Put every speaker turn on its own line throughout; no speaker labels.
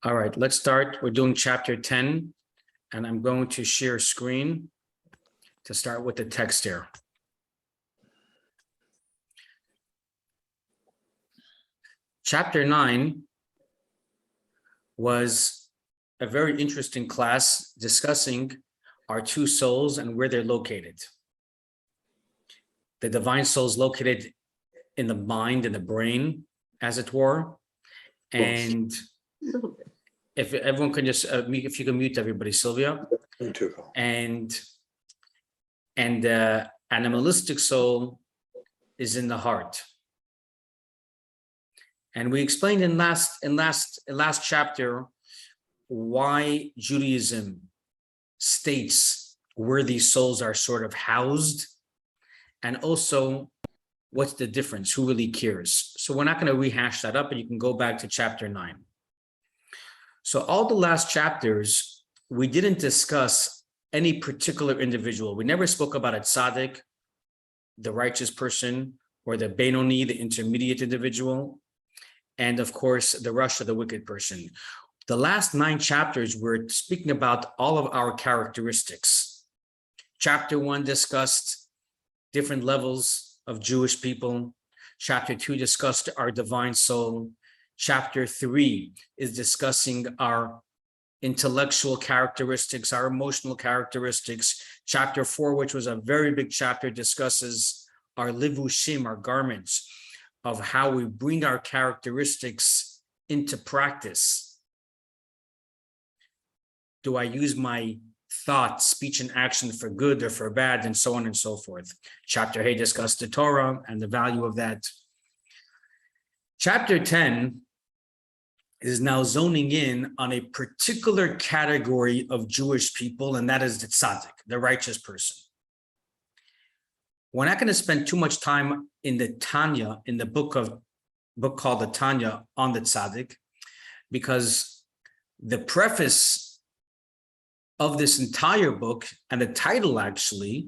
All right, let's start. We're doing chapter 10, and I'm going to share screen to start with the text here. Chapter 9 was a very interesting class discussing our two souls and where they're located. The divine soul is located in the mind, in the brain, as it were. And if everyone can just if you can mute everybody, Sylvia.
Me too.
And the animalistic soul is in the heart. And we explained in last chapter why Judaism states where these souls are sort of housed, and also what's the difference, who really cares. So we're not going to rehash that up, and you can go back to chapter 9. So all the last chapters, we didn't discuss any particular individual. We never spoke about a tzaddik, the righteous person, or the Benoni, the intermediate individual, and of course, the Rasha, the wicked person. The last 9 chapters, we're speaking about all of our characteristics. Chapter 1 discussed different levels of Jewish people. Chapter 2 discussed our divine soul. Chapter 3 is discussing our intellectual characteristics, our emotional characteristics. Chapter 4, which was a very big chapter, discusses our livushim, our garments, of how we bring our characteristics into practice. Do I use my thought, speech, and action for good or for bad, and so on and so forth. Chapter 8 discussed the Torah and the value of that. Chapter 10 is now zoning in on a particular category of Jewish people, and that is the tzaddik, the righteous person. We're not going to spend too much time in the Tanya, in the book called the Tanya on the tzaddik, because the preface of this entire book, and the title actually,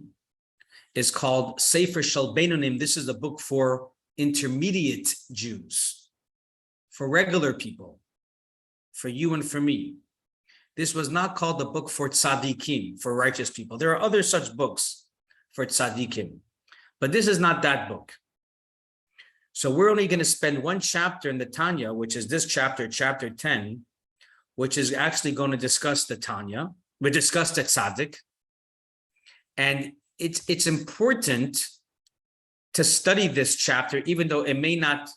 is called Sefer Shel Beinonim. This is a book for intermediate Jews, for regular people, for you and for me. This was not called the book for tzaddikim, for righteous people. There are other such books for tzaddikim, but this is not that book. So we're only going to spend one chapter in the Tanya, which is this chapter, chapter 10, which is actually going to discuss the Tanya. We discussed the tzaddik. And it's important to study this chapter, even though it may not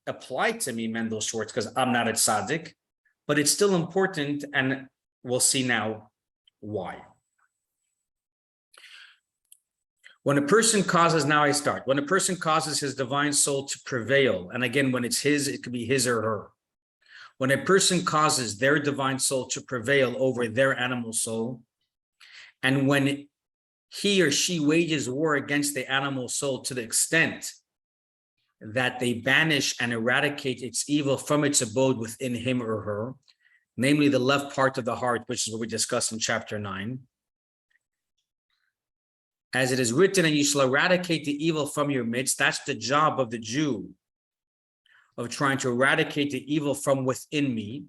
apply to me, Mendel Schwartz, because I'm not a tzaddik, but it's still important, and we'll see now why. When a person causes, now I start, when a person causes his divine soul to prevail, and again, when it's his, it could be his or her. When a person causes their divine soul to prevail over their animal soul, and when he or she wages war against the animal soul to the extent that they banish and eradicate its evil from its abode within him or her, namely the left part of the heart, which is what we discussed in chapter 9. As it is written, and you shall eradicate the evil from your midst. That's the job of the Jew, of trying to eradicate the evil from within me,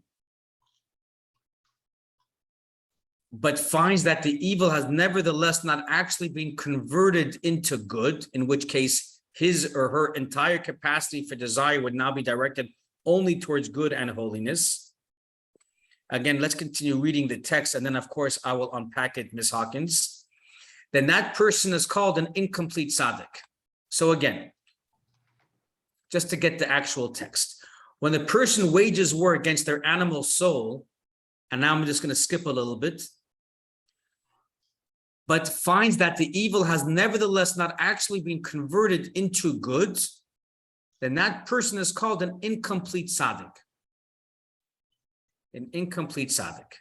but finds that the evil has nevertheless not actually been converted into good, in which case his or her entire capacity for desire would now be directed only towards good and holiness. Again, let's continue reading the text, and then of course I will unpack it, Ms. Hawkins. Then that person is called an incomplete tzaddik. So again, just to get the actual text, when the person wages war against their animal soul, and now I'm just going to skip a little bit, but finds that the evil has nevertheless not actually been converted into good, then that person is called an incomplete tzaddik. An incomplete tzaddik.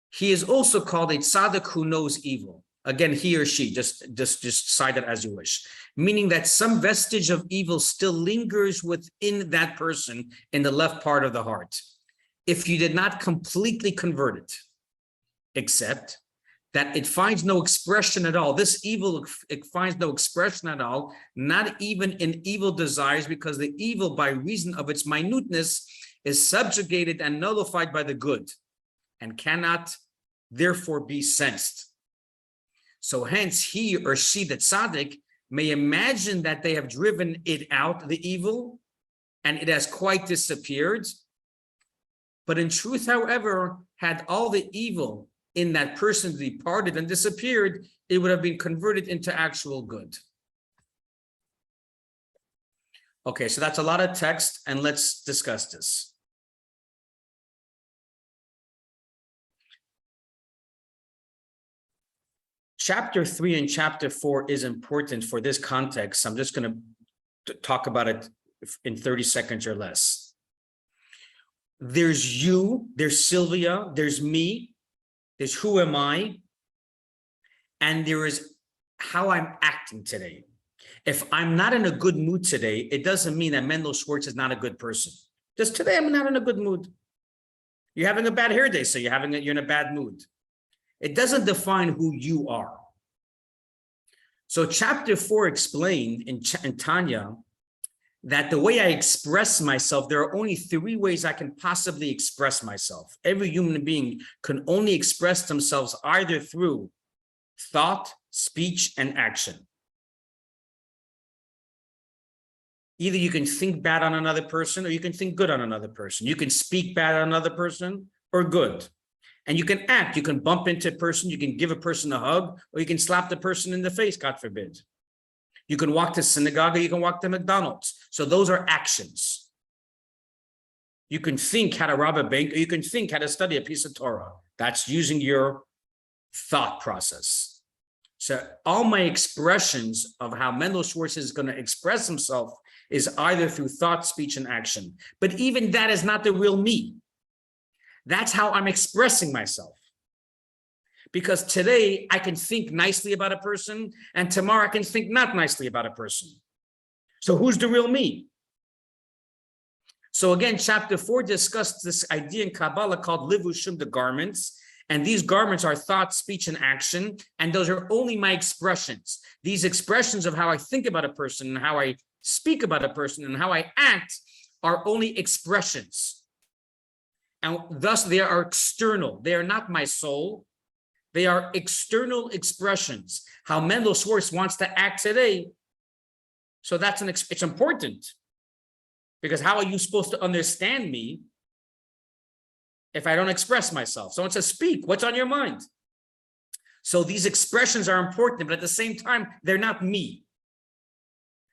He is also called a tzaddik who knows evil. Again, he or she, just cite it as you wish, meaning that some vestige of evil still lingers within that person in the left part of the heart, if you did not completely convert it, except that it finds no expression at all. This evil, it finds no expression at all, not even in evil desires, because the evil, by reason of its minuteness, is subjugated and nullified by the good and cannot therefore be sensed. So hence he or she, the tzaddik, may imagine that they have driven it out, the evil, and it has quite disappeared. But in truth, however, had all the evil in that person departed and disappeared, it would have been converted into actual good. Okay, so that's a lot of text, and let's discuss this. Chapter 3 and chapter 4 is important for this context. I'm just going to talk about it in 30 seconds or less. There's you, there's Sylvia, there's me, there's who am I, and there is how I'm acting today. If I'm not in a good mood today, it doesn't mean that Mendel Schwartz is not a good person. Just today, I'm not in a good mood. You're having a bad hair day, so you're in a bad mood. It doesn't define who you are. So chapter 4 explained in Tanya that the way I express myself, there are only 3 ways I can possibly express myself. Every human being can only express themselves either through thought, speech, and action. Either you can think bad on another person or you can think good on another person. You can speak bad on another person or good. And you can act, you can bump into a person, you can give a person a hug, or you can slap the person in the face, God forbid. You can walk to synagogue or you can walk to McDonald's. So those are actions. You can think how to rob a bank, or you can think how to study a piece of Torah. That's using your thought process. So all my expressions of how Mendel Schwartz is going to express himself is either through thought, speech, and action. But even that is not the real me. That's how I'm expressing myself. Because today I can think nicely about a person, and tomorrow I can think not nicely about a person. So who's the real me? So again, chapter 4 discussed this idea in Kabbalah called livushim, the garments. And these garments are thought, speech, and action. And those are only my expressions. These expressions of how I think about a person and how I speak about a person and how I act are only expressions. And thus they are external. They are not my soul. They are external expressions. How Mendel Schwartz wants to act today. So that's it's important. Because how are you supposed to understand me if I don't express myself? Someone says, speak, what's on your mind? So these expressions are important, but at the same time, they're not me.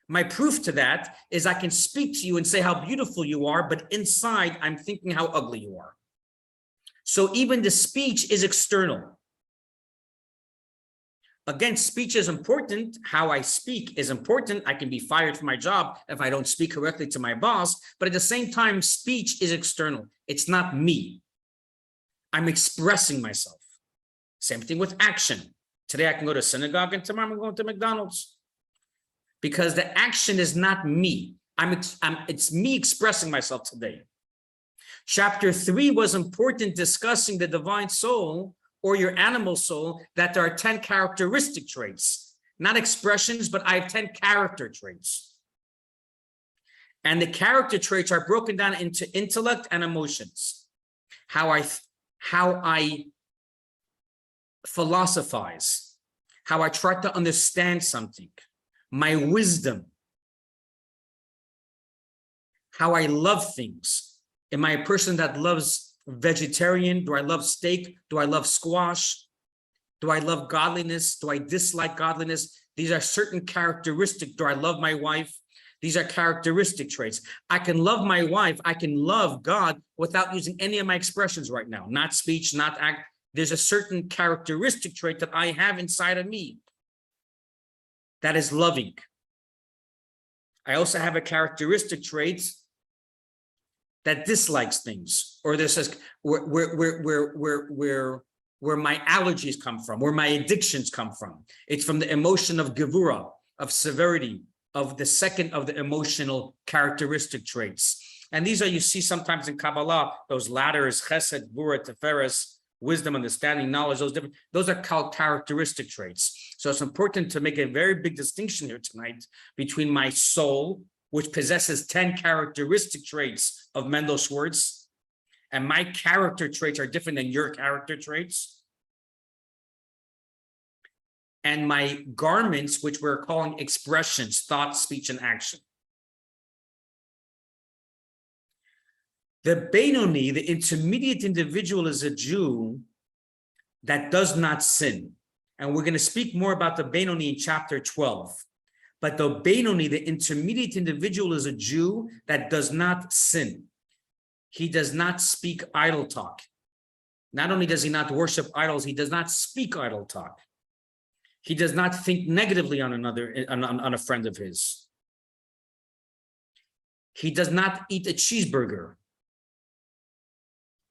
My proof to that is I can speak to you and say how beautiful you are, but inside I'm thinking how ugly you are. So even the speech is external. Again, speech is important. How I speak is important. I can be fired from my job if I don't speak correctly to my boss, but at the same time, speech is external. It's not me. I'm expressing myself. Same thing with action. Today I can go to synagogue and tomorrow I'm going to McDonald's. Because the action is not me. It's me expressing myself today. Chapter 3 was important, discussing the divine soul or your animal soul, that there are 10 characteristic traits, not expressions, but I have 10 character traits. And the character traits are broken down into intellect and emotions. How I philosophize, how I try to understand something, my wisdom, how I love things. Am I a person that loves vegetarian? Do I love steak? Do I love squash? Do I love godliness? Do I dislike godliness? These are certain characteristics. Do I love my wife? These are characteristic traits. I can love my wife. I can love God without using any of my expressions right now, not speech, not act. There's a certain characteristic trait that I have inside of me that is loving. I also have a characteristic trait that dislikes things, or this is where my allergies come from, where my addictions come from. It's from the emotion of gevura, of severity, of the second of the emotional characteristic traits. And these are, you see sometimes in Kabbalah, those ladders, chesed, gvura, tiferes, wisdom, understanding, knowledge, those are called characteristic traits. So it's important to make a very big distinction here tonight between my soul which possesses 10 characteristic traits of Mendel Schwartz, and my character traits are different than your character traits, and my garments, which we're calling expressions, thought, speech, and action. The Benoni, the intermediate individual, is a Jew that does not sin. And we're going to speak more about the Benoni in chapter 12. But the Benoni, the intermediate individual, is a Jew that does not sin. He does not speak idle talk. Not only does he not worship idols, he does not speak idle talk. He does not think negatively on a friend of his. He does not eat a cheeseburger.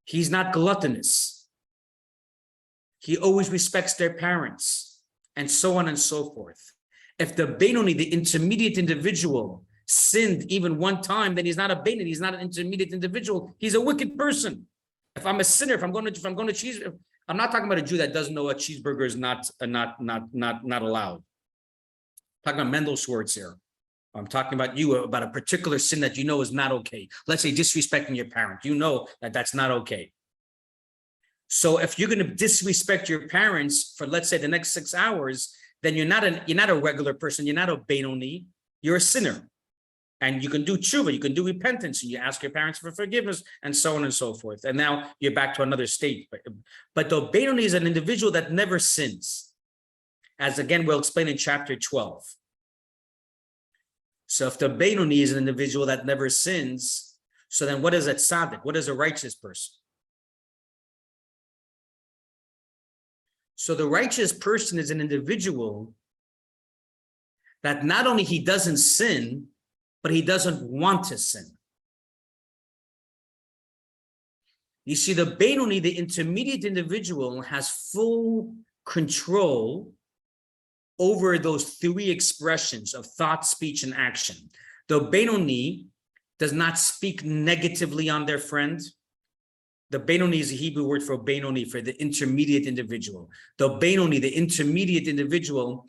He's not gluttonous. He always respects their parents, and so on and so forth. If the Benoni, the intermediate individual, sinned even one time, then he's not a Benoni. He's not an intermediate individual. He's a wicked person. If I'm a sinner, if I'm going to cheese, I'm not talking about a Jew that doesn't know a cheeseburger is not allowed. I'm talking about Mendel Schwartz here. I'm talking about you, about a particular sin that you know is not okay. Let's say disrespecting your parent. You know that that's not okay. So if you're going to disrespect your parents for, let's say, the next 6 hours, then you're not a regular person. You're not a Benoni. You're a sinner. And you can do tshuva, you can do repentance, and you ask your parents for forgiveness, and so on and so forth. And now you're back to another state. But the Benoni is an individual that never sins, as again we'll explain in chapter 12. So if the Benoni is an individual that never sins, so then what is a tzaddik? What is a righteous person? So the righteous person is an individual that not only he doesn't sin, but he doesn't want to sin. You see, the Benoni, the intermediate individual, has full control over those three expressions of thought, speech, and action. The Benoni does not speak negatively on their friend. The Benoni is a Hebrew word for Benoni, for the intermediate individual. The Benoni, the intermediate individual,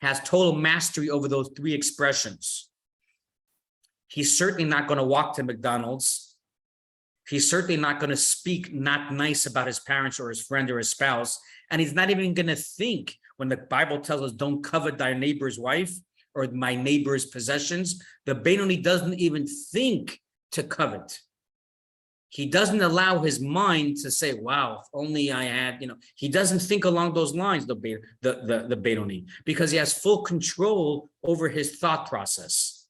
has total mastery over those three expressions. He's certainly not going to walk to McDonald's. He's certainly not going to speak not nice about his parents or his friend or his spouse. And he's not even going to think, when the Bible tells us don't covet thy neighbor's wife or my neighbor's possessions, the Benoni doesn't even think to covet. He doesn't allow his mind to say, wow, if only I had, he doesn't think along those lines, the Benoni, because he has full control over his thought process.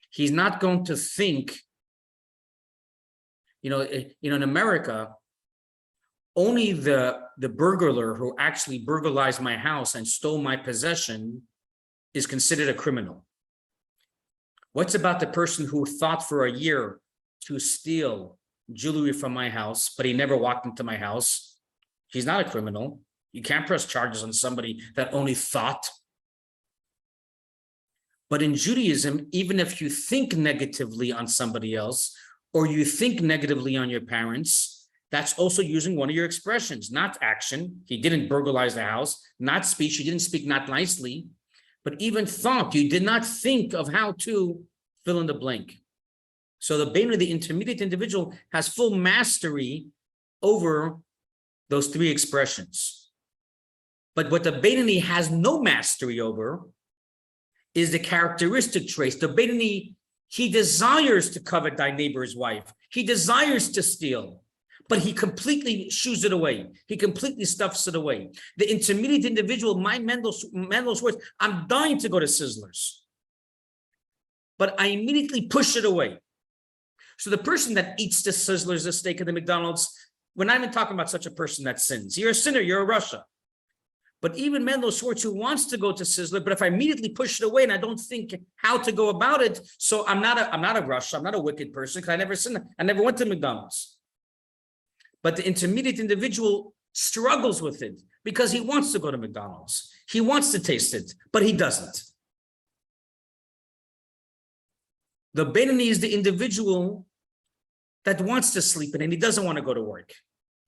He's not going to think, in America, only the burglar who actually burglarized my house and stole my possession is considered a criminal. What's about the person who thought for a year to steal jewelry from my house, but he never walked into my house? He's not a criminal. You can't press charges on somebody that only thought. But in Judaism, even if you think negatively on somebody else, or you think negatively on your parents, that's also using one of your expressions, not action. He didn't burglarize the house, not speech. He didn't speak not nicely, but even thought. You did not think of how to fill in the blank. So the Benoni, the intermediate individual, has full mastery over those three expressions. But what the Benoni has no mastery over is the characteristic traits. The Benoni, he desires to covet thy neighbor's wife. He desires to steal, but he completely shoos it away. He completely stuffs it away. The intermediate individual, my Mendel's words, I'm dying to go to Sizzlers, but I immediately push it away. So the person that eats the Sizzlers, the steak at the McDonald's, we're not even talking about such a person that sins. You're a sinner, you're a Russia. But even Mendel Schwartz, who wants to go to Sizzler, but if I immediately push it away and I don't think how to go about it, so I'm not a Russia, I'm not a wicked person because I never sinned. I never went to McDonald's. But the intermediate individual struggles with it because he wants to go to McDonald's. He wants to taste it, but he doesn't. The Benoni is the individual that wants to sleep in and he doesn't want to go to work.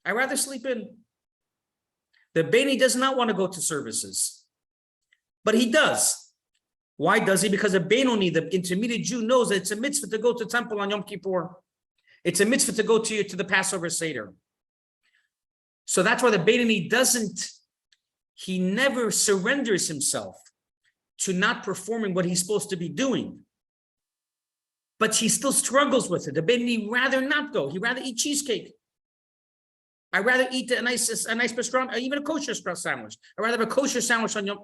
I'd rather sleep in. The Benoni does not want to go to services, but he does. Why does he? Because a Benoni, the intermediate Jew, knows that it's a mitzvah to go to the temple on Yom Kippur. It's a mitzvah to go to the Passover Seder. So that's why the Benoni he never surrenders himself to not performing what he's supposed to be doing. But he still struggles with it. The Benoni rather not go. He'd rather eat cheesecake. I'd rather eat a nice restaurant, or even a kosher sandwich. I'd rather have a kosher sandwich on Yom.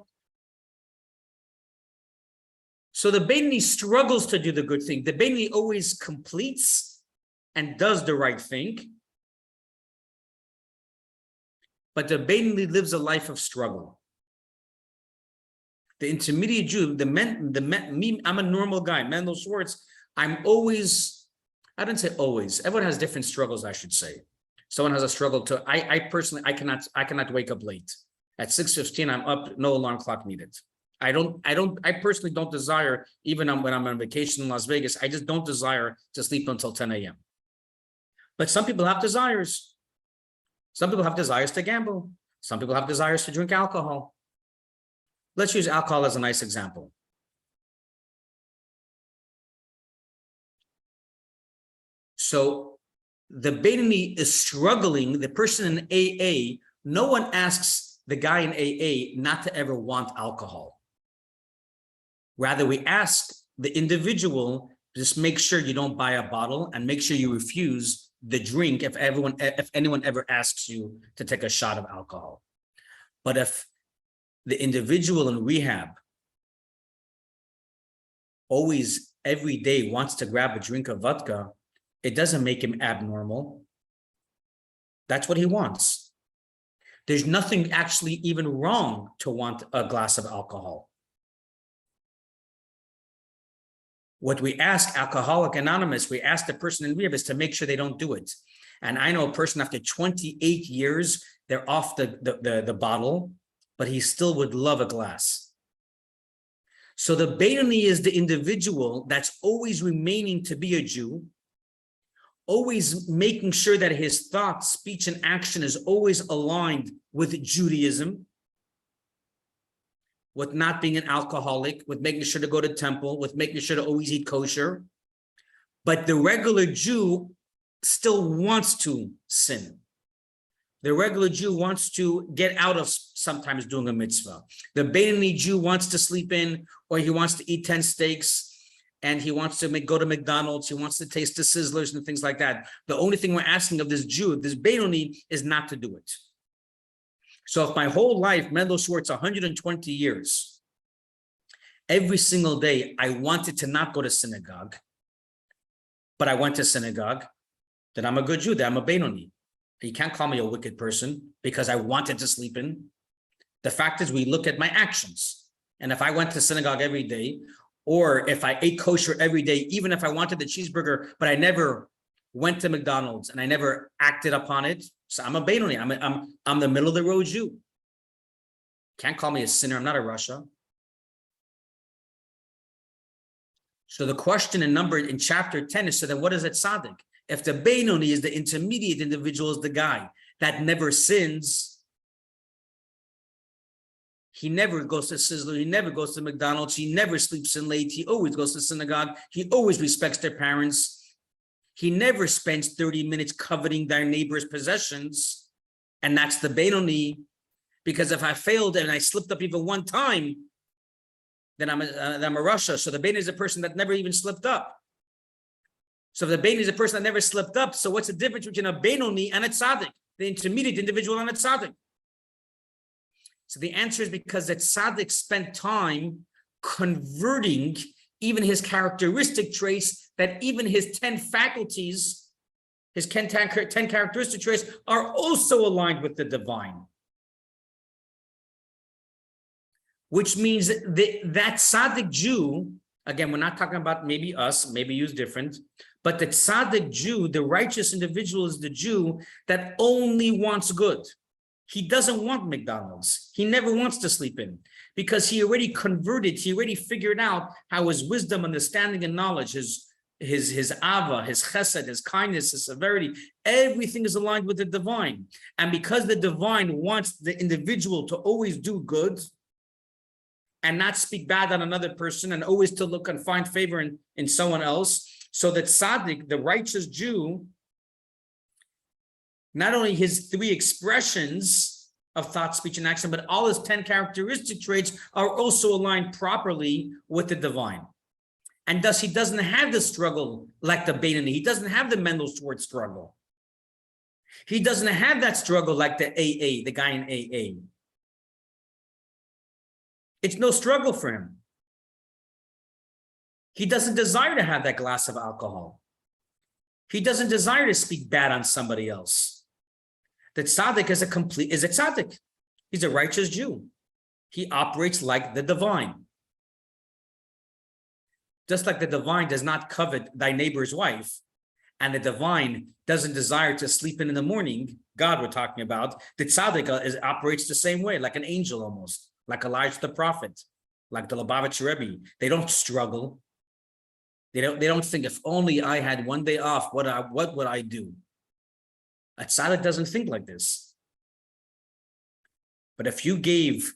So the Benoni struggles to do the good thing. The Benoni always completes and does the right thing. But the Benoni lives a life of struggle. The intermediate Jew, me, I'm a normal guy. Mendel Schwartz, I'm always, I don't say always. Everyone has different struggles, I should say. Someone has a struggle to, I personally, I cannot wake up late. At 6:15, I'm up, no alarm clock needed. I personally don't desire, even when I'm on vacation in Las Vegas, I just don't desire to sleep until 10 a.m. But some people have desires. Some people have desires to gamble. Some people have desires to drink alcohol. Let's use alcohol as a nice example. So the Benoni is struggling, the person in AA, no one asks the guy in AA not to ever want alcohol. Rather, we ask the individual, just make sure you don't buy a bottle and make sure you refuse the drink if anyone ever asks you to take a shot of alcohol. But if the individual in rehab always every day wants to grab a drink of vodka, it doesn't make him abnormal. That's what he wants. There's nothing actually even wrong to want a glass of alcohol. What we ask Alcoholics Anonymous, we ask the person in rehab is to make sure they don't do it. And I know a person after 28 years, they're off the bottle, but he still would love a glass. So the Benoni is the individual that's always remaining to be a Jew, always making sure that his thought, speech, and action is always aligned with Judaism, with not being an alcoholic, with making sure to go to temple, with making sure to always eat kosher. But the regular Jew still wants to sin. The regular Jew wants to get out of sometimes doing a mitzvah. The Benoni Jew wants to sleep in, or he wants to eat 10 steaks, and he wants to go to McDonald's, he wants to taste the Sizzlers and things like that. The only thing we're asking of this Jew, this Benoni, is not to do it. So if my whole life, Mendel Schwartz, 120 years, every single day, I wanted to not go to synagogue, but I went to synagogue, then I'm a good Jew, then I'm a Benoni. You can't call me a wicked person because I wanted to sleep in. The fact is, we look at my actions. And if I went to synagogue every day, or if I ate kosher every day, even if I wanted the cheeseburger, but I never went to McDonald's and I never acted upon it, so I'm a Benoni. I'm the middle of the road Jew. Can't call me a sinner. I'm not a Russia. So the question in chapter 10 is, so then what is a tzaddik? If the Benoni is the intermediate individual, is the guy that never sins, he never goes to Sizzler, he never goes to McDonald's, he never sleeps in late, he always goes to synagogue, he always respects their parents, he never spends 30 minutes coveting their neighbor's possessions, and that's the Benoni, because if I failed and I slipped up even one time, then I'm a Russia. So the Benoni is a person that never even slipped up. So if the Benoni is a person that never slipped up, so what's the difference between a Benoni and a tzaddik, the intermediate individual and a tzaddik? So the answer is because the tzaddik spent time converting even his characteristic traits, that even his 10 faculties, his 10 characteristic traits are also aligned with the divine. Which means that tzaddik Jew, again, we're not talking about maybe us, maybe you's different, but the tzaddik Jew, the righteous individual, is the Jew that only wants good. He doesn't want McDonald's. He never wants to sleep in because he already converted. He already figured out how his wisdom, understanding, and knowledge, his ava, his chesed, his kindness, his severity, everything is aligned with the divine. And because the divine wants the individual to always do good, and not speak bad on another person, and always to look and find favor in someone else. So that tzaddik, the righteous Jew, not only his 3 expressions of thought, speech, and action, but all his 10 characteristic traits are also aligned properly with the divine. And thus he doesn't have the struggle like the Beinoni. He doesn't have the Mendel Schwartz struggle. He doesn't have that struggle like the AA, the guy in AA. It's no struggle for him. He doesn't desire to have that glass of alcohol. He doesn't desire to speak bad on somebody else. The tzaddik is a tzaddik. He's a righteous Jew. He operates like the divine. Just like the divine does not covet thy neighbor's wife, and the divine doesn't desire to sleep in the morning, God we're talking about, the tzaddik operates the same way, like an angel almost, like Elijah the prophet, like the Lubavitcher Rebbe. They don't struggle. They don't think, if only I had one day off, what would I do? A tzaddik doesn't think like this. But if you gave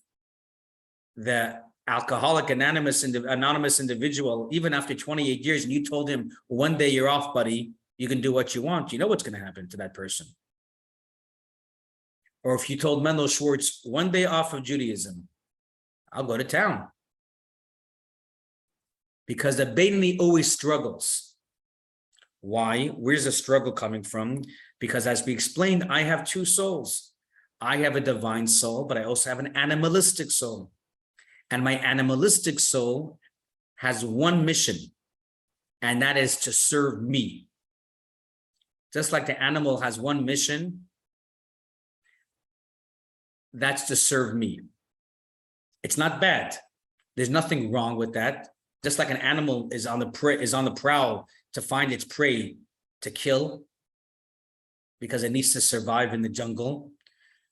the alcoholic anonymous individual, even after 28 years, and you told him, one day you're off, buddy, you can do what you want, you know what's going to happen to that person. Or if you told Mendel Schwartz, one day off of Judaism, I'll go to town. Because the Beinoni always struggles. Why? Where's the struggle coming from? Because as we explained, I have 2 souls. I have a divine soul, but I also have an animalistic soul. And my animalistic soul has one mission, and that is to serve me. Just like the animal has one mission, that's to serve me. It's not bad. There's nothing wrong with that. Just like an animal is on the prowl to find its prey to kill because it needs to survive in the jungle.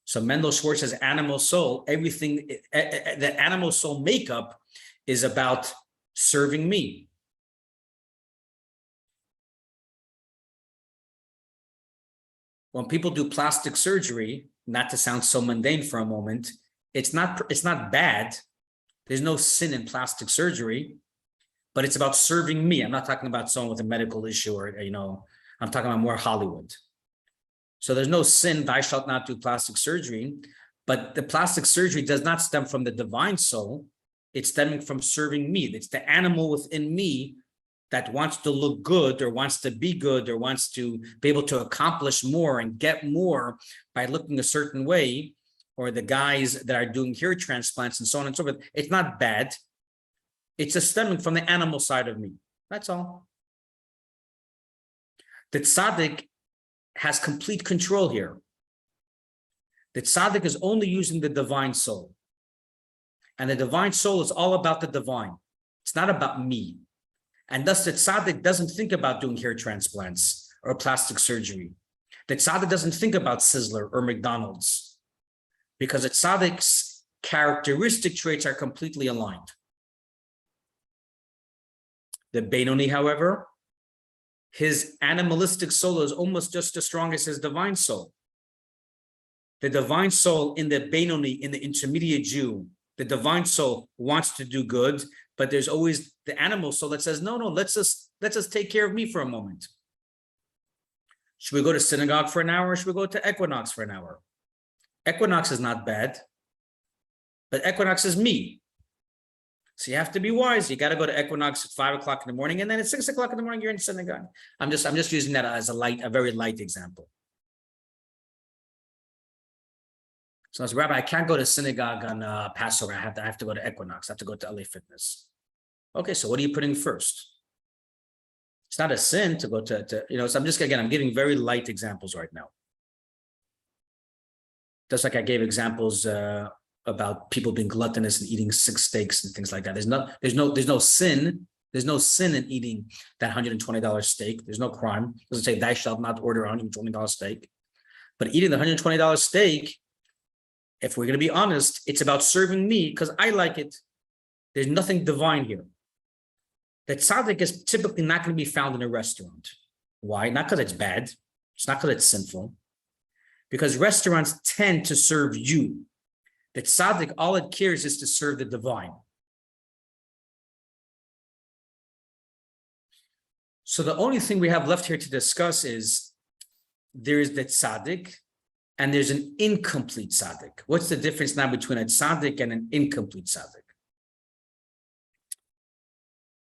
So Mendel Schwartz's animal soul, everything, the animal soul makeup is about serving me. When people do plastic surgery, not to sound so mundane for a moment, it's not bad. There's no sin in plastic surgery, but it's about serving me. I'm not talking about someone with a medical issue or, I'm talking about more Hollywood. So there's no sin, thou shalt not do plastic surgery, but the plastic surgery does not stem from the divine soul. It's stemming from serving me. It's the animal within me that wants to look good or wants to be good or wants to be able to accomplish more and get more by looking a certain way, or the guys that are doing hair transplants and so on and so forth. It's not bad. It's just stemming from the animal side of me. That's all. The tzaddik has complete control here. The tzaddik is only using the divine soul. And the divine soul is all about the divine. It's not about me. And thus the tzaddik doesn't think about doing hair transplants or plastic surgery. The tzaddik doesn't think about Sizzler or McDonald's, because the tzaddik's characteristic traits are completely aligned. The Beinoni, however, his animalistic soul is almost just as strong as his divine soul. The divine soul in the Beinoni, in the intermediate Jew, the divine soul wants to do good, but there's always the animal soul that says, no, let's just take care of me for a moment. Should we go to synagogue for an hour, or should we go to Equinox for an hour? Equinox is not bad, but Equinox is me. So you have to be wise. You got to go to Equinox at 5 o'clock in the morning, and then at 6 o'clock in the morning, you're in synagogue. I'm just using that as a very light example. So as a rabbi, I can't go to synagogue on Passover. I have to go to Equinox. I have to go to LA Fitness. Okay, so what are you putting first? It's not a sin to go to so I'm giving very light examples right now. Just like I gave examples about people being gluttonous and eating 6 steaks and things like that. There's no sin. There's no sin in eating that $120 steak. There's no crime. It doesn't say thou shalt not order a $120 steak. But eating the $120 steak, if we're going to be honest, it's about serving me because I like it. There's nothing divine here. The tzaddik is typically not going to be found in a restaurant. Why? Not because it's bad. It's not because it's sinful. Because restaurants tend to serve you. The tzaddik, all it cares is to serve the divine. So the only thing we have left here to discuss is there is the tzaddik and there's an incomplete tzaddik. What's the difference now between a tzaddik and an incomplete tzaddik?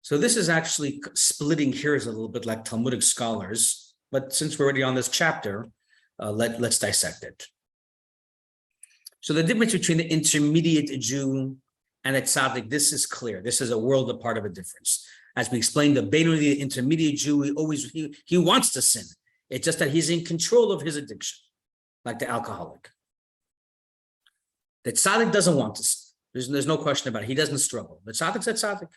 So this is actually splitting hairs a little bit like Talmudic scholars, but since we're already on this chapter, let's dissect it. So the difference between the intermediate Jew and a tzaddik, this is clear. This is a world apart of a difference. As we explained, the Beinoni, the intermediate Jew, he wants to sin. It's just that he's in control of his addiction, like the alcoholic. The tzaddik doesn't want to sin. There's no question about it. He doesn't struggle. The tzaddik's a tzaddik.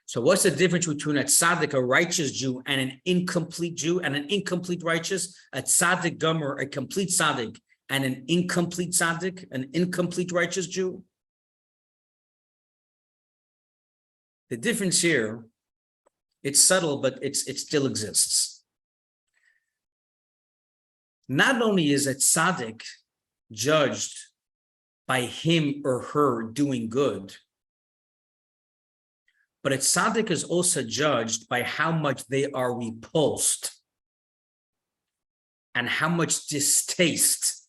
So what's the difference between a tzaddik, a righteous Jew, and an incomplete Jew, and an incomplete righteous? A tzaddik gomer, a complete tzaddik, and an incomplete tzaddik, an incomplete righteous Jew? The difference here, it's subtle, but it still exists. Not only is a tzaddik judged by him or her doing good, but a tzaddik is also judged by how much they are repulsed and how much distaste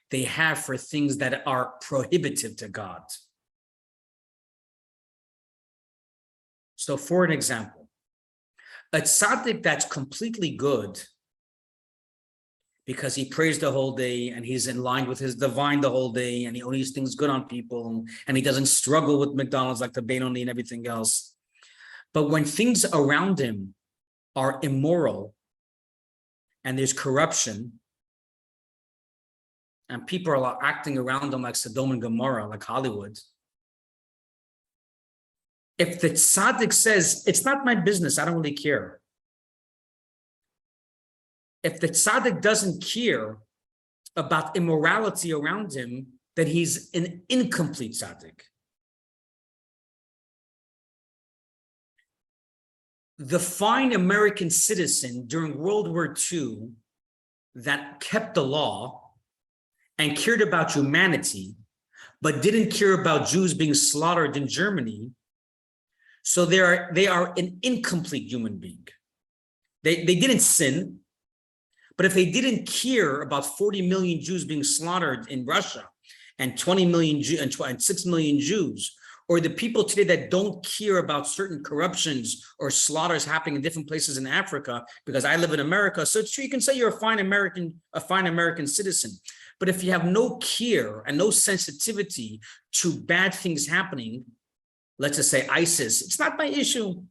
they have for things that are prohibitive to God. So for an example, a tzaddik that's completely good because he prays the whole day and he's in line with his divine the whole day and he only thinks good on people and he doesn't struggle with McDonald's like the Beinoni and everything else. But when things around him are immoral and there's corruption and people are acting around him like Sodom and Gomorrah, like Hollywood, if the tzaddik says, it's not my business, I don't really care. If the tzaddik doesn't care about immorality around him, then he's an incomplete tzaddik. The fine American citizen during World War II that kept the law and cared about humanity, but didn't care about Jews being slaughtered in Germany, so they are an incomplete human being. They didn't sin, but if they didn't care about 40 million Jews being slaughtered in Russia and 20 million and 6 million Jews, or the people today that don't care about certain corruptions or slaughters happening in different places in Africa, because I live in America, so it's true, you can say you're a fine American citizen. But if you have no care and no sensitivity to bad things happening, let's just say ISIS, it's not my issue.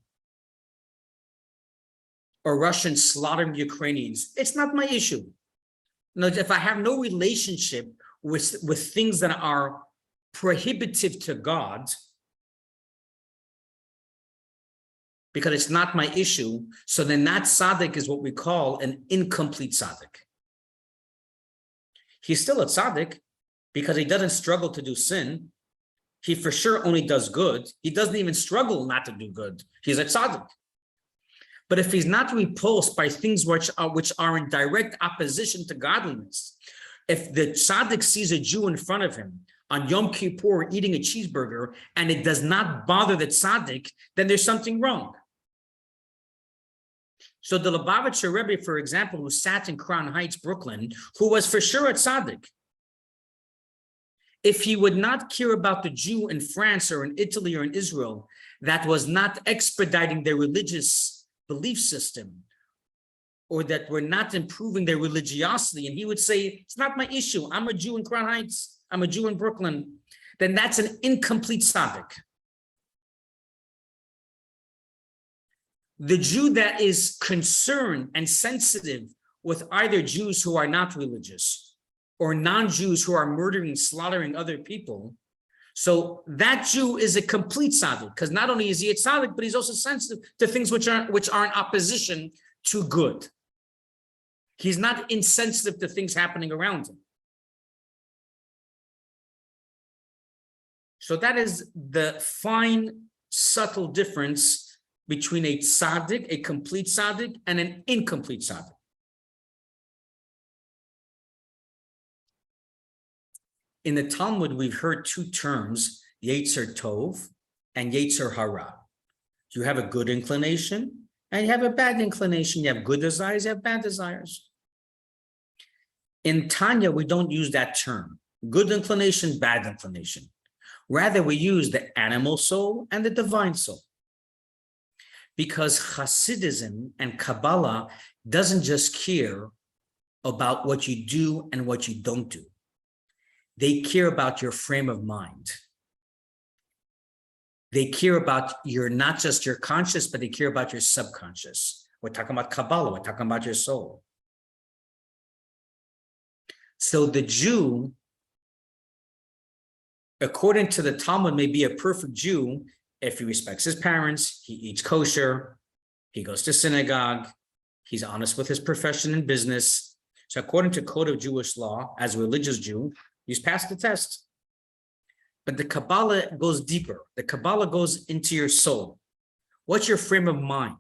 Or Russians slaughtering Ukrainians, it's not my issue. No, if I have no relationship with things that are prohibitive to God, because it's not my issue, so then that tzaddik is what we call an incomplete tzaddik. He's still a tzaddik because he doesn't struggle to do sin. He for sure only does good. He doesn't even struggle not to do good. He's a tzaddik. But if he's not repulsed by things which are in direct opposition to godliness, if the tzaddik sees a Jew in front of him on Yom Kippur eating a cheeseburger and it does not bother the tzaddik, then there's something wrong. So the Lubavitcher Rebbe, for example, who sat in Crown Heights, Brooklyn, who was for sure a tzaddik, if he would not care about the Jew in France or in Italy or in Israel that was not expediting their religious belief system, or that were not improving their religiosity, and he would say, it's not my issue, I'm a Jew in Crown Heights, I'm a Jew in Brooklyn, then that's an incomplete tzaddik. The Jew that is concerned and sensitive with either Jews who are not religious or non-Jews who are murdering, slaughtering other people, so that Jew is a complete tzaddik, because not only is he a tzaddik, but he's also sensitive to things which are in opposition to good. He's not insensitive to things happening around him. So that is the fine, subtle difference between a tzaddik, a complete tzaddik, and an incomplete tzaddik. In the Talmud, we've heard two terms, Yetzer Tov and Yetzer Hara. You have a good inclination And you have a bad inclination. You have good desires, you have bad desires. In Tanya, we don't use that term. Good inclination, bad inclination. Rather, we use the animal soul and the divine soul. Because Hasidism and Kabbalah doesn't just care about what you do and what you don't do. They care about your frame of mind. They care about not just your conscious, but they care about your subconscious. We're talking about Kabbalah, we're talking about your soul. So the Jew, according to the Talmud, may be a perfect Jew if he respects his parents, he eats kosher, he goes to synagogue, he's honest with his profession and business. So according to Code of Jewish Law, as a religious Jew, he's passed the test. But the Kabbalah goes deeper. The Kabbalah goes into your soul. What's your frame of mind?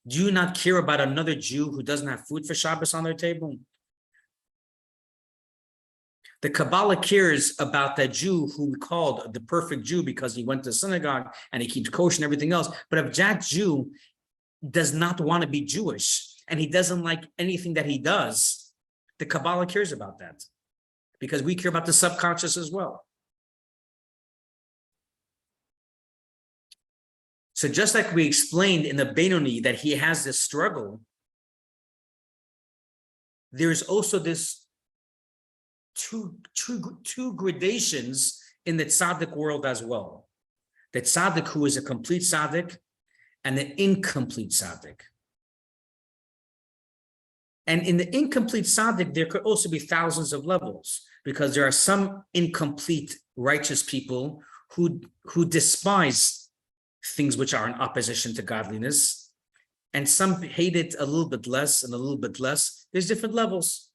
Do you not care about another Jew who doesn't have food for Shabbos on their table? The Kabbalah cares about that Jew who we called the perfect Jew because he went to synagogue and he keeps kosher and everything else. But if that Jew does not want to be Jewish and he doesn't like anything that he does, the Kabbalah cares about that because we care about the subconscious as well. So just like we explained in the Benoni that he has this struggle, there's also this two gradations in the tzaddik world as well. The tzaddik who is a complete tzaddik and the incomplete tzaddik. And in the incomplete tzaddik, there could also be thousands of levels because there are some incomplete righteous people who despise things which are in opposition to godliness, and some hate it a little bit less and a little bit less. There's different levels.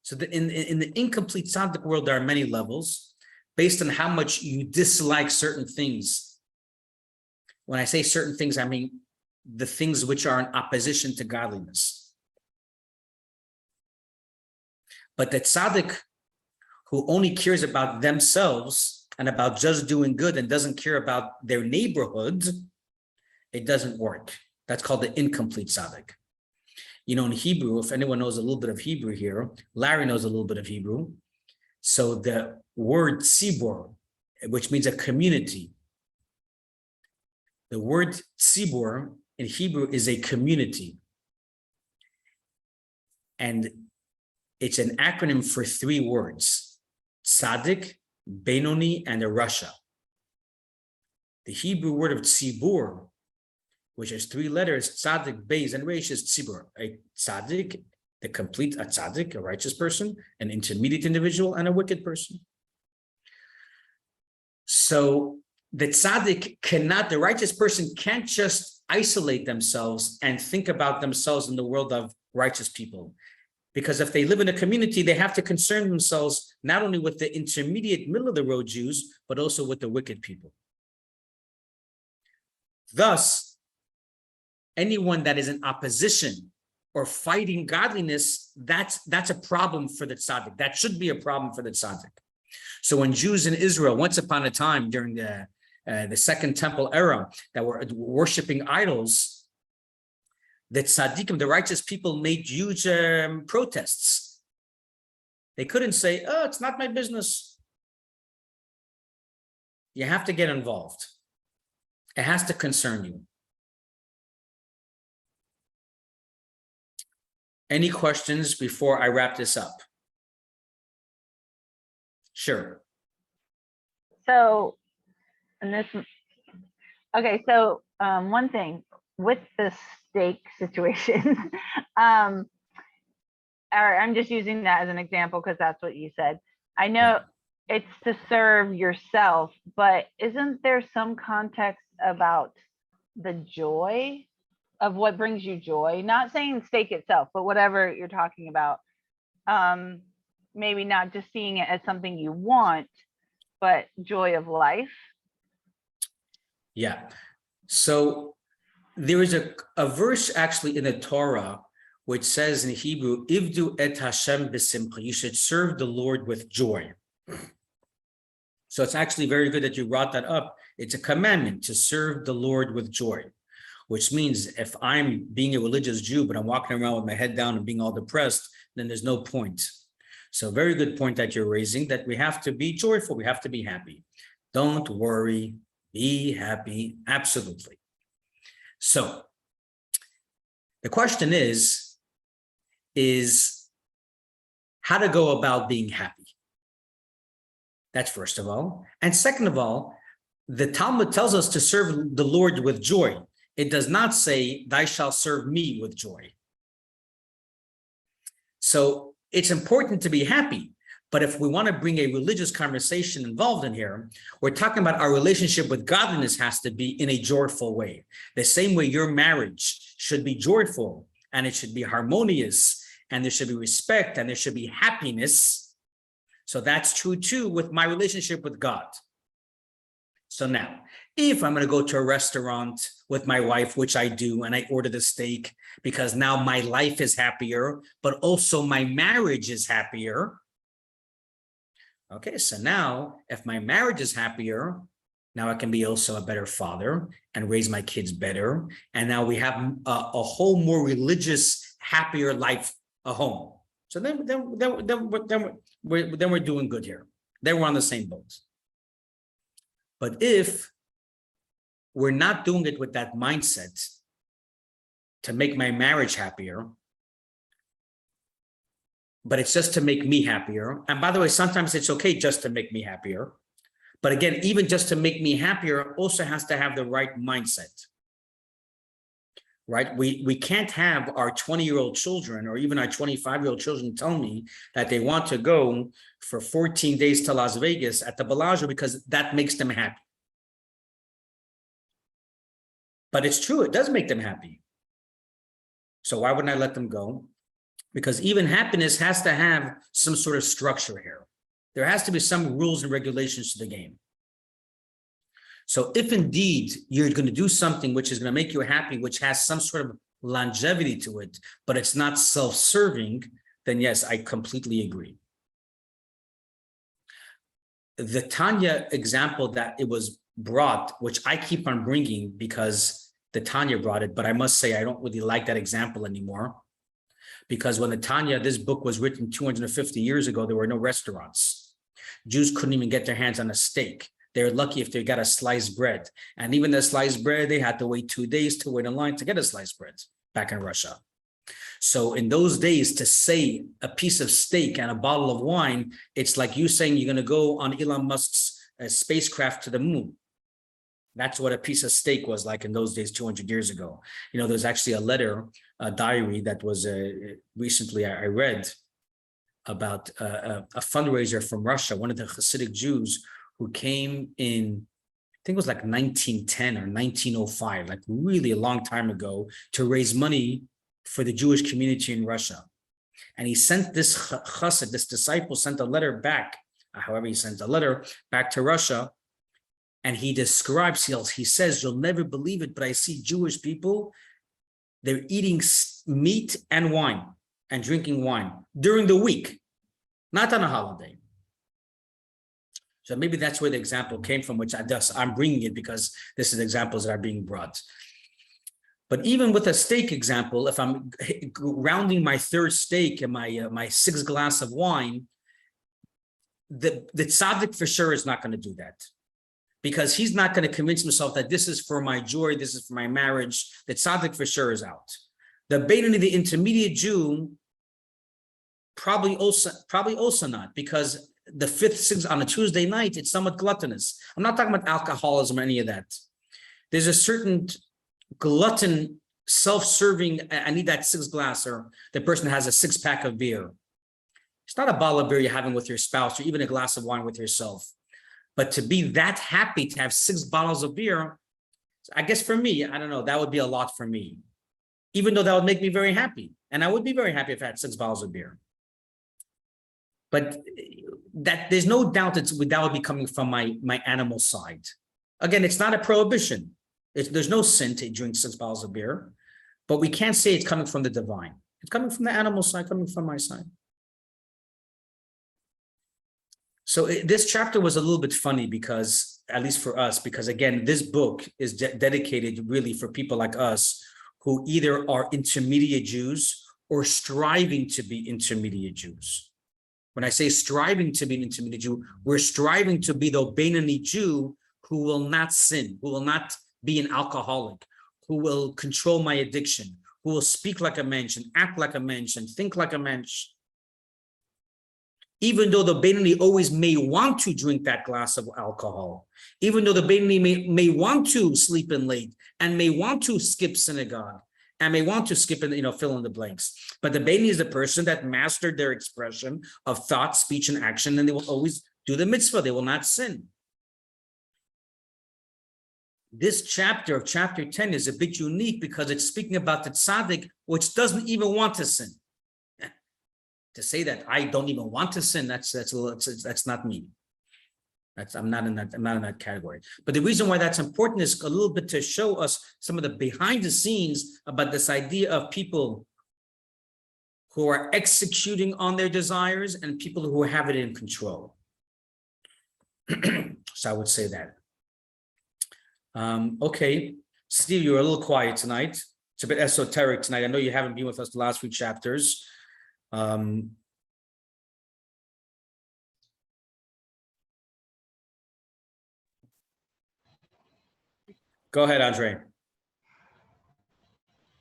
So in the incomplete tzaddik world, there are many levels based on how much you dislike certain things. When I say certain things, I mean the things which are in opposition to godliness. But the tzaddik who only cares about themselves and about just doing good and doesn't care about their neighborhood, it doesn't work. That's called the incomplete tzaddik. You know, in Hebrew, if anyone knows a little bit of Hebrew here, Larry knows a little bit of Hebrew. So the word tzibor, which means a community, the word tzibor in Hebrew is a community. And it's an acronym for 3 words, tzaddik, Benoni, and a Rasha. The Hebrew word of tzibur, which has 3 letters, tzaddik, beis, and resh, is tzibur. A tzaddik, a tzaddik, a righteous person, an intermediate individual, and a wicked person. So the tzaddik the righteous person can't just isolate themselves and think about themselves in the world of righteous people. Because if they live in a community, they have to concern themselves not only with the intermediate middle of the road Jews, but also with the wicked people. Thus, anyone that is in opposition or fighting godliness, that's a problem for the tzaddik. That should be a problem for the tzaddik. So when Jews in Israel, once upon a time during the Second Temple era, that were worshiping idols, the tzaddikim, the righteous people, made huge protests. They couldn't say, oh, it's not my business. You have to get involved. It has to concern you. Any questions before I wrap this up? Sure.
So, one thing with the steak situation, I'm just using that as an example because that's what you said. I know it's to serve yourself, but isn't there some context about the joy of what brings you joy? Not saying steak itself, but whatever you're talking about. Maybe not just seeing it as something you want, but joy of life.
Yeah. So there is a verse actually in the Torah which says in Hebrew, Ivdu et Hashem b'simcha, you should serve the Lord with joy. So it's actually very good that you brought that up. It's a commandment to serve the Lord with joy, which means if I'm being a religious Jew, but I'm walking around with my head down and being all depressed, then there's no point. So very good point that you're raising, that we have to be joyful. We have to be happy. Don't worry, be happy. Absolutely. So the question is how to go about being happy. That's first of all. And second of all, the Talmud tells us to serve the Lord with joy. It does not say, "Thou shalt serve me with joy." So it's important to be happy. But if we want to bring a religious conversation involved in here, we're talking about our relationship with godliness has to be in a joyful way. The same way your marriage should be joyful, and it should be harmonious, and there should be respect, and there should be happiness. So that's true too with my relationship with God. So now, if I'm going to go to a restaurant with my wife, which I do, and I order the steak because now my life is happier, but also my marriage is happier. Okay, so now if my marriage is happier, now I can be also a better father and raise my kids better. And now we have a whole more religious, happier life, a home. So then we're doing good here. Then we're on the same boat. But if we're not doing it with that mindset to make my marriage happier, but it's just to make me happier. And by the way, sometimes it's okay just to make me happier. But again, even just to make me happier also has to have the right mindset, right? We can't have our 20-year-old children or even our 25-year-old children tell me that they want to go for 14 days to Las Vegas at the Bellagio because that makes them happy. But it's true, it does make them happy. So why wouldn't I let them go? Because even happiness has to have some sort of structure here. There has to be some rules and regulations to the game. So if indeed you're going to do something which is going to make you happy, which has some sort of longevity to it, but it's not self-serving, then yes, I completely agree. The Tanya example that it was brought, which I keep on bringing because the Tanya brought it, but I must say I don't really like that example anymore. Because when the Tanya, this book was written 250 years ago, there were no restaurants. Jews couldn't even get their hands on a steak. They were lucky if they got a sliced bread. And even the sliced bread, they had to wait 2 days to wait in line to get a sliced bread back in Russia. So in those days, to say a piece of steak and a bottle of wine, it's like you saying you're going to go on Elon Musk's spacecraft to the moon. That's what a piece of steak was like in those days, 200 years ago. You know, there's actually a letter, a diary that was recently I read about a fundraiser from Russia, one of the Hasidic Jews who came in, I think it was like 1910 or 1905, like really a long time ago, to raise money for the Jewish community in Russia. And he sent this chassid, this disciple, sent a letter back, however he sent a letter back to Russia. And he describes, he says, you'll never believe it, but I see Jewish people, they're eating meat and wine and drinking wine during the week, not on a holiday. So maybe that's where the example came from, which I'm bringing it because this is examples that are being brought. But even with a steak example, if I'm rounding my third steak and my sixth glass of wine, the tzaddik for sure is not going to do that. Because he's not going to convince himself that this is for my joy, this is for my marriage. The tzaddik for sure is out. The Beinoni, the intermediate Jew, probably also not, because the fifth, sixth on a Tuesday night, it's somewhat gluttonous. I'm not talking about alcoholism or any of that. There's a certain glutton, self-serving, I need that sixth glass, or the person has a 6-pack of beer. It's not a bottle of beer you're having with your spouse or even a glass of wine with yourself. But to be that happy to have 6 bottles of beer, I guess for me, I don't know, that would be a lot for me. Even though that would make me very happy. And I would be very happy if I had 6 bottles of beer. But that there's no doubt that would be coming from my animal side. Again, it's not a prohibition. There's no sin to drink 6 bottles of beer. But we can't say it's coming from the divine. It's coming from the animal side, coming from my side. So this chapter was a little bit funny because, at least for us, because again, this book is dedicated really for people like us who either are intermediate Jews or striving to be intermediate Jews. When I say striving to be an intermediate Jew, we're striving to be the Beinoni Jew who will not sin, who will not be an alcoholic, who will control my addiction, who will speak like a mensch and act like a mensch and think like a mensch. Even though the Beinoni always may want to drink that glass of alcohol, even though the Beinoni may want to sleep in late and may want to skip synagogue and may want to skip and fill in the blanks. But the Beinoni is the person that mastered their expression of thought, speech, and action, and they will always do the mitzvah. They will not sin. This chapter of chapter 10 is a bit unique because it's speaking about the tzaddik, which doesn't even want to sin. To say that I don't even want to sin, that's not me. I'm not in that category. But the reason why that's important is a little bit to show us some of the behind the scenes about this idea of people who are executing on their desires and people who have it in control. So I would say that. Okay, Steve, you're a little quiet tonight. It's a bit esoteric tonight. I know you haven't been with us the last few chapters. Go ahead, Andre.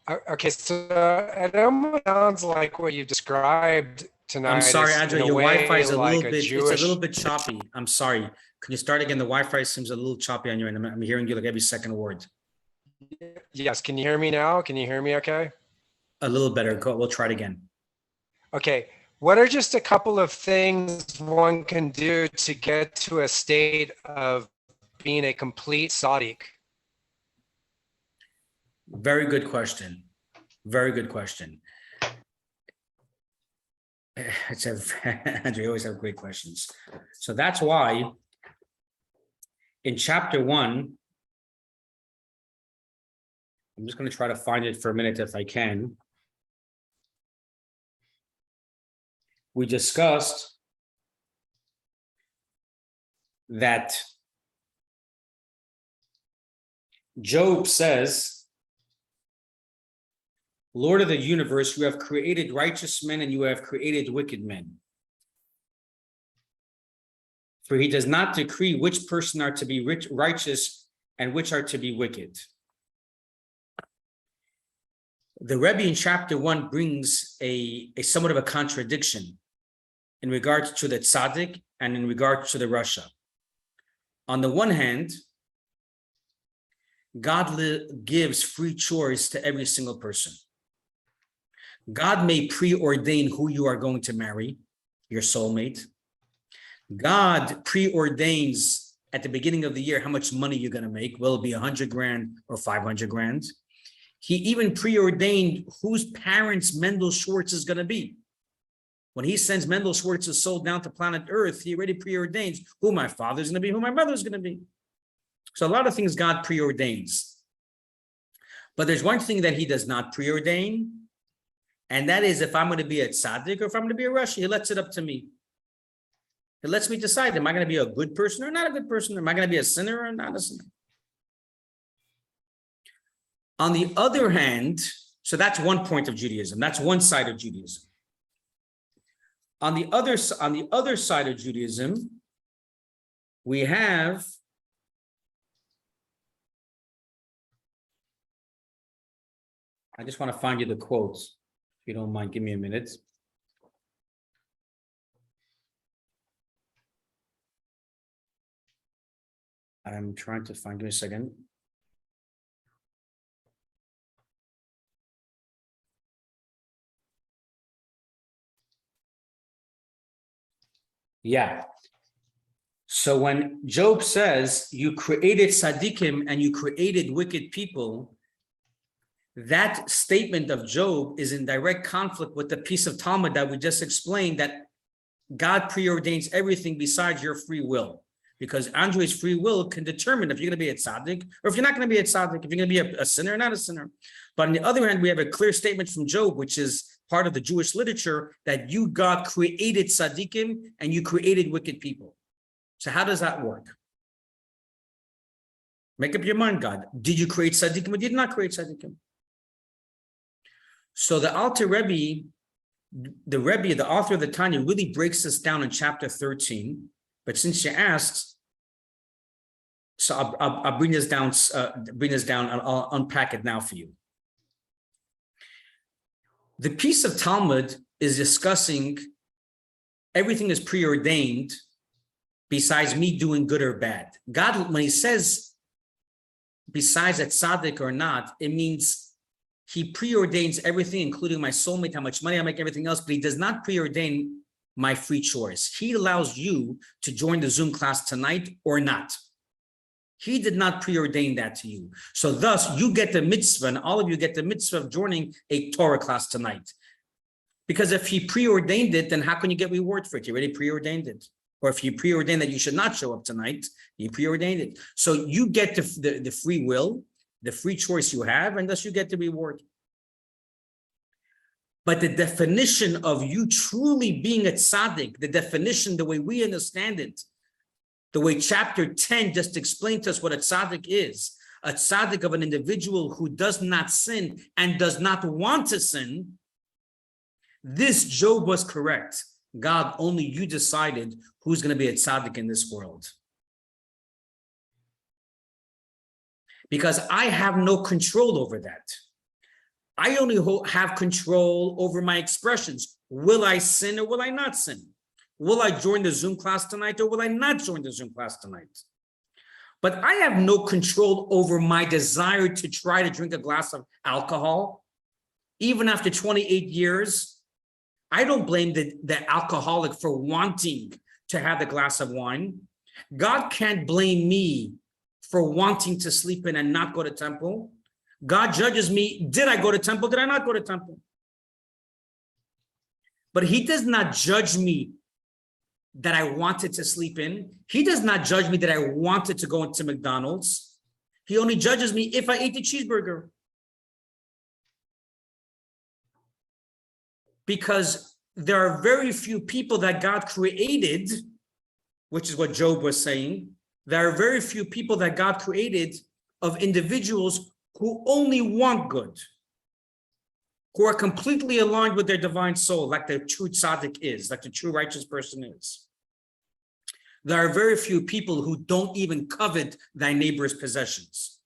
Okay, so it almost sounds like what you described tonight.
I'm sorry, Andre, your Wi-Fi is
like
it's a little bit choppy. I'm sorry. Can you start again? The Wi-Fi seems a little choppy on your end. I'm hearing you like every second word.
Yes, can you hear me now? Can you hear me okay?
A little better. We'll try it again.
Okay, what are just a couple of things one can do to get to a state of being a complete tzaddik?
Very good question. Very good question. Andrew, you always have great questions. So that's why in chapter 1, I'm just going to try to find it for a minute if I can. We discussed that Job says, Lord of the universe, you have created righteous men and you have created wicked men. For he does not decree which person are to be righteous and which are to be wicked. The Rebbe in chapter 1 brings a somewhat of a contradiction in regards to the tzaddik and in regards to the rasha. On the one hand, God gives free choice to every single person. God may preordain who you are going to marry, your soulmate. God preordains at the beginning of the year how much money you're going to make. Will it be 100 grand or 500 grand? He even preordained whose parents Mendel Schwartz is going to be. When he sends Mendel Schwartz's soul down to planet Earth, he already preordains who my father's going to be, who my mother's going to be. So a lot of things God preordains. But there's one thing that he does not preordain, and that is if I'm going to be a tzaddik or if I'm going to be a rasha, he lets it up to me. He lets me decide, am I going to be a good person or not a good person? Am I going to be a sinner or not a sinner? On the other hand, so that's one point of Judaism. That's one side of Judaism. On the other side of Judaism, we have I just want to find you the quotes. If you don't mind, give me a minute. I'm trying to find, give me a second. Yeah. So when Job says you created tzaddikim and you created wicked people, that statement of Job is in direct conflict with the piece of Talmud that we just explained, that God preordains everything besides your free will, because Andre's free will can determine if you're going to be a tzaddik or if you're not going to be a tzaddik, if you're going to be a sinner or not a sinner. But on the other hand, we have a clear statement from Job, which is part of the Jewish literature, that you, God, created tzaddikim and you created wicked people. So how does that work? Make up your mind, God. Did you create tzaddikim or did you not create tzaddikim? So the Alter Rebbe, the author of the Tanya, really breaks this down in chapter 13. But since you asked, so I'll bring this down. And I'll unpack it now for you. The piece of Talmud is discussing everything is preordained besides me doing good or bad. God, when he says besides that tzaddik or not, it means he preordains everything, including my soulmate, how much money I make, everything else, but he does not preordain my free choice. He allows you to join the Zoom class tonight or not. He did not preordain that to you. So thus you get the mitzvah, and all of you get the mitzvah of joining a Torah class tonight. Because if he preordained it, then how can you get reward for it? He already preordained it. Or if he preordained that you should not show up tonight, he preordained it. So you get the free will, the free choice you have, and thus you get the reward. But the definition of you truly being a tzaddik, the definition, the way we understand it, the way chapter 10 just explained to us what a tzaddik is, a tzaddik of an individual who does not sin and does not want to sin, this Job was correct. God, only you decided who's going to be a tzaddik in this world. Because I have no control over that. I only have control over my expressions. Will I sin or will I not sin? Will I join the Zoom class tonight or will I not join the Zoom class tonight? But I have no control over my desire to try to drink a glass of alcohol. Even after 28 years, I don't blame the alcoholic for wanting to have the glass of wine. God can't blame me for wanting to sleep in and not go to temple. God judges me. Did I go to temple? Did I not go to temple? But he does not judge me that I wanted to sleep in. He does not judge me that I wanted to go into McDonald's. He only judges me if I ate the cheeseburger. Because there are very few people that God created, which is what Job was saying. There are very few people that God created of individuals who only want good, who are completely aligned with their divine soul, like the true tzaddik is, like the true righteous person is. There are very few people who don't even covet thy neighbor's possessions.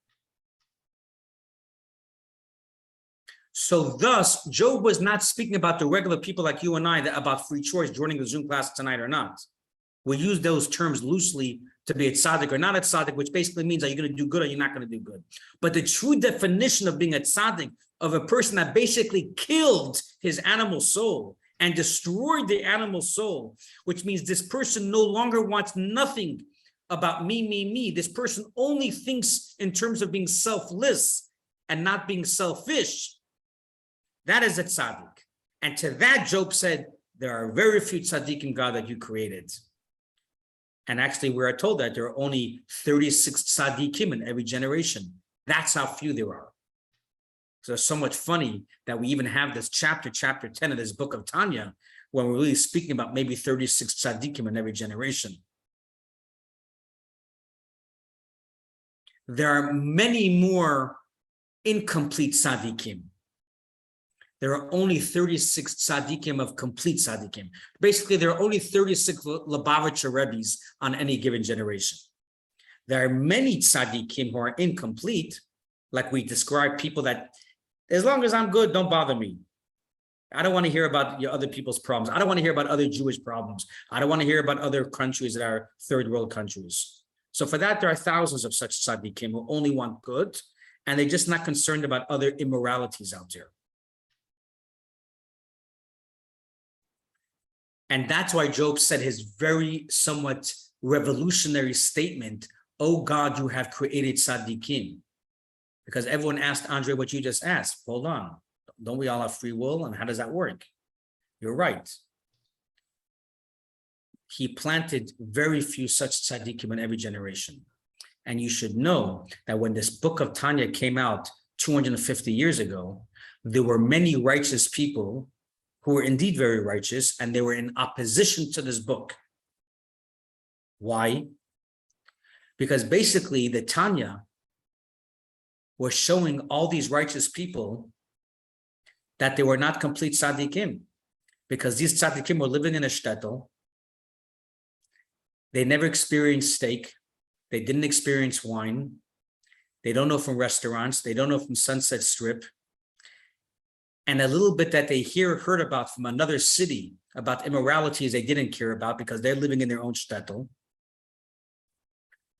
So thus, Job was not speaking about the regular people like you and I, about free choice, joining the Zoom class tonight or not. We use those terms loosely to be a tzaddik or not a tzaddik, which basically means, are you going to do good or you're not going to do good? But the true definition of being a tzaddik, of a person that basically killed his animal soul and destroyed the animal soul, which means this person no longer wants nothing about me. This person only thinks in terms of being selfless and not being selfish. That is a tzaddik. And to that, Job said, there are very few tzaddikim, God, that you created. And actually, we are told that there are only 36 tzaddikim in every generation. That's how few there are. So it's so much funny that we even have this chapter 10 of this book of Tanya, when we're really speaking about maybe 36 tzaddikim in every generation. There are many more incomplete tzaddikim. There are only 36 tzaddikim of complete tzaddikim. Basically, there are only 36 Lubavitcher Rebbes on any given generation. There are many tzaddikim who are incomplete, like we describe people that, as long as I'm good, don't bother me. I don't want to hear about your other people's problems. I don't want to hear about other Jewish problems. I don't want to hear about other countries that are third world countries. So for that, there are thousands of such tzaddikim who only want good, and they're just not concerned about other immoralities out there. And that's why Job said his very somewhat revolutionary statement, oh God, you have created tzaddikim. Because everyone asked Andre what you just asked. Hold on. Don't we all have free will? And how does that work? You're right. He planted very few such tzaddikim in every generation. And you should know that when this book of Tanya came out 250 years ago, there were many righteous people who were indeed very righteous, and they were in opposition to this book. Why? Because basically the Tanya was showing all these righteous people that they were not complete tzaddikim, because these tzaddikim were living in a shtetl. They never experienced steak. They didn't experience wine. They don't know from restaurants. They don't know from Sunset Strip. And a little bit that they heard about from another city about immoralities they didn't care about because they're living in their own shtetl.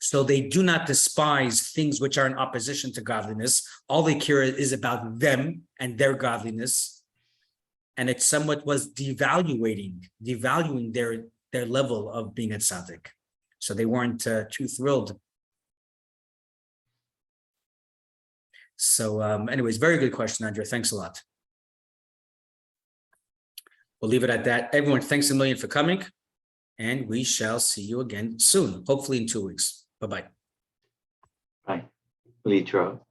So they do not despise things which are in opposition to godliness. All they care is about them and their godliness. And it somewhat was devaluing their level of being a tzaddik. So they weren't too thrilled. So anyways, very good question, Andrea. Thanks a lot. We'll leave it at that. Everyone, thanks a million for coming. And we shall see you again soon, hopefully in 2 weeks. Bye-bye.
Bye. Litro.